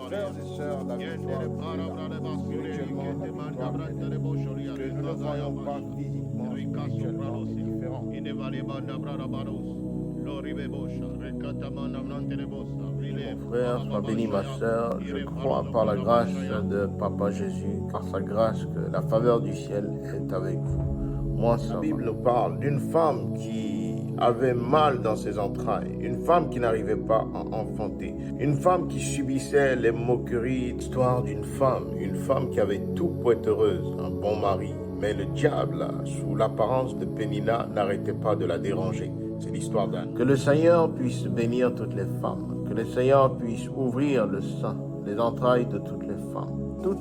frères et sœurs, la victoire spirituellement, la victoire terrestre. Que nous ne voyons pas physiquement, spirituellement, est différent. Mon frère, sois béni ma sœur, je crois par la grâce de Papa Jésus, par sa grâce que la faveur du ciel est avec vous. Moi, la Bible nous parle d'une femme qui avait mal dans ses entrailles, une femme qui n'arrivait pas à enfanter, une femme qui subissait les moqueries, l'histoire d'une femme qui avait tout pour être heureuse, un bon mari, mais le diable, sous l'apparence de Pénina, n'arrêtait pas de la déranger. C'est l'histoire d'Anne. Que le Seigneur puisse bénir toutes les femmes, que le Seigneur puisse ouvrir le sein, les entrailles de toutes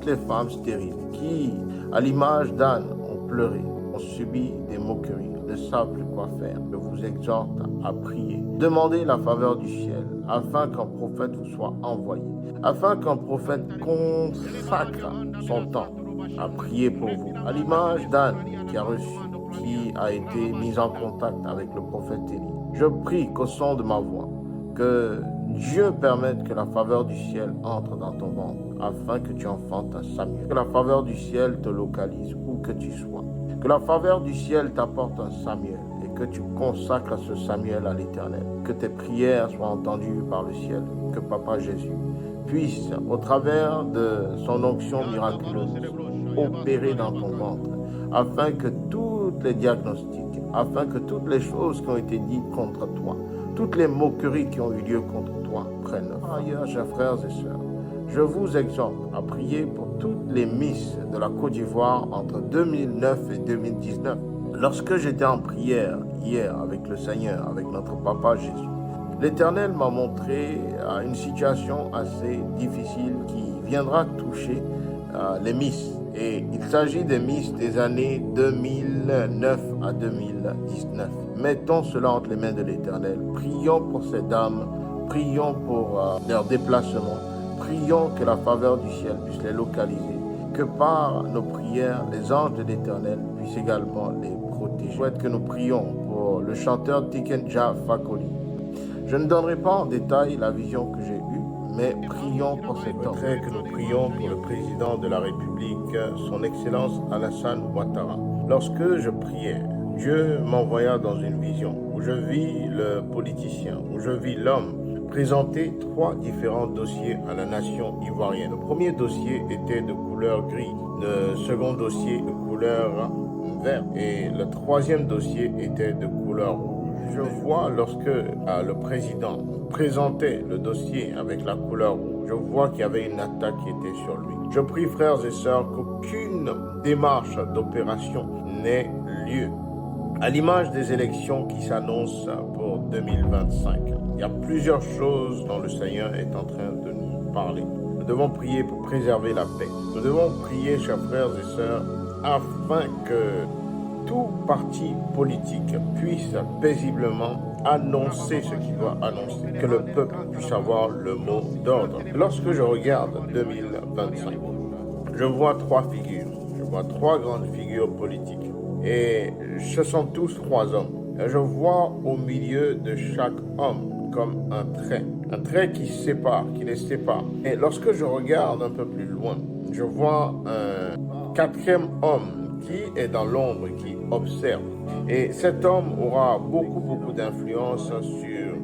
les femmes stériles qui, à l'image d'Anne, ont pleuré, ont subi des moqueries, ne savent plus quoi faire. Je vous exhorte à prier. Demandez la faveur du ciel afin qu'un prophète vous soit envoyé, afin qu'un prophète consacre son temps à prier pour vous. À l'image d'Anne qui a été mise en contact avec le prophète Élie. Je prie qu'au son de ma voix, que Dieu permette que la faveur du ciel entre dans ton ventre, afin que tu enfantes un Samuel. Que la faveur du ciel te localise où que tu sois. Que la faveur du ciel t'apporte un Samuel et que tu consacres ce Samuel à l'Éternel. Que tes prières soient entendues par le ciel. Que Papa Jésus puisse, au travers de son onction miraculeuse, opérer dans ton ventre, afin que tous les diagnostics, afin que toutes les choses qui ont été dites contre toi, toutes les moqueries qui ont eu lieu contre toi prennent. Par ailleurs, chers frères et sœurs, je vous exhorte à prier pour toutes les Miss de la Côte d'Ivoire entre 2009 et 2019. Lorsque j'étais en prière hier avec le Seigneur, avec notre Papa Jésus, l'Éternel m'a montré une situation assez difficile qui viendra toucher les Miss. Et il s'agit des Miss des années 2009 à 2019. Mettons cela entre les mains de l'Éternel. Prions pour ces dames, prions pour leur déplacement, prions que la faveur du ciel puisse les localiser, que par nos prières, les anges de l'Éternel puissent également les protéger. Je souhaite que nous prions pour le chanteur Tikenja Fakoli. Je ne donnerai pas en détail la vision que j'ai eue, mais prions pour cet homme. Je voudrais que nous prions pour le président de la République, son Excellence Alassane Ouattara. Lorsque je priais, Dieu m'envoya dans une vision où je vis le politicien, où je vis l'homme présenter 3 différents dossiers à la nation ivoirienne. Le premier dossier était de couleur gris, le second dossier de couleur vert et le troisième dossier était de couleur rouge. Je vois lorsque le président présentait le dossier avec la couleur rouge, je vois qu'il y avait une attaque qui était sur lui. Je prie, frères et sœurs, qu'aucune démarche d'opération n'ait lieu. À l'image des élections qui s'annoncent pour 2025, il y a plusieurs choses dont le Seigneur est en train de nous parler. Nous devons prier pour préserver la paix. Nous devons prier, chers frères et sœurs, afin que tout parti politique puisse paisiblement annoncer ce qu'il doit annoncer, que le peuple puisse avoir le mot d'ordre. Lorsque je regarde 2025, je vois 3 figures, je vois 3 grandes figures politiques et ce sont tous 3 hommes. Et je vois au milieu de chaque homme comme un trait qui sépare, qui les sépare. Et lorsque je regarde un peu plus loin, je vois un 4e homme qui est dans l'ombre, qui observe. Et cet homme aura beaucoup d'influence sur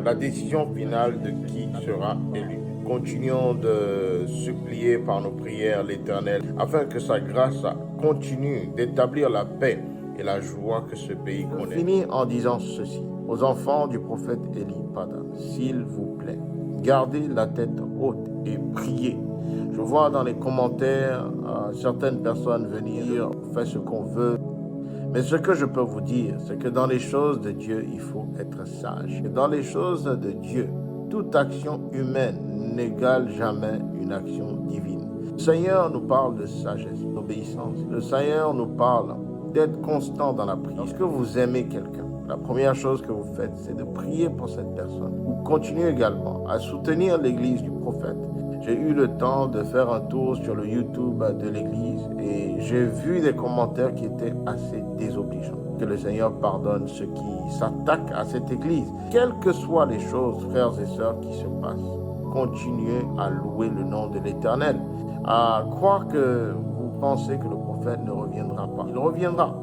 la décision finale de qui sera élu. Continuons de supplier par nos prières l'Éternel afin que sa grâce continue d'établir la paix et la joie que ce pays connaît. Je finis en disant ceci aux enfants du prophète Élie Pada. S'il vous plaît, gardez la tête haute et priez. Je vois dans les commentaires certaines personnes venir, on fait ce qu'on veut. Mais ce que je peux vous dire, c'est que dans les choses de Dieu, il faut être sage. Et dans les choses de Dieu, toute action humaine n'égale jamais une action divine. Le Seigneur nous parle de sagesse, d'obéissance. Le Seigneur nous parle d'être constant dans la prière. Lorsque vous aimez quelqu'un, la première chose que vous faites, c'est de prier pour cette personne. Vous continuez également à soutenir l'église du prophète. J'ai eu le temps de faire un tour sur le YouTube de l'église et j'ai vu des commentaires qui étaient assez désobligeants. Que le Seigneur pardonne ceux qui s'attaquent à cette église. Quelles que soient les choses, frères et sœurs, qui se passent, continuer à louer le nom de l'Éternel. À croire que vous pensez que le prophète ne reviendra pas. Il reviendra.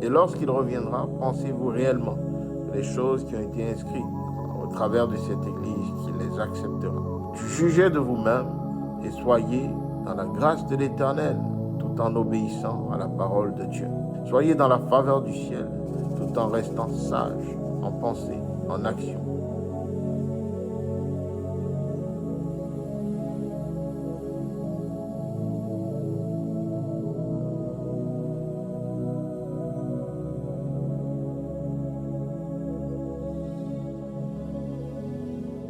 Et lorsqu'il reviendra, pensez-vous réellement que les choses qui ont été inscrites au travers de cette Église, qu'il les acceptera. Jugez de vous-même et soyez dans la grâce de l'Éternel, tout en obéissant à la parole de Dieu. Soyez dans la faveur du ciel, tout en restant sage, en pensée, en action.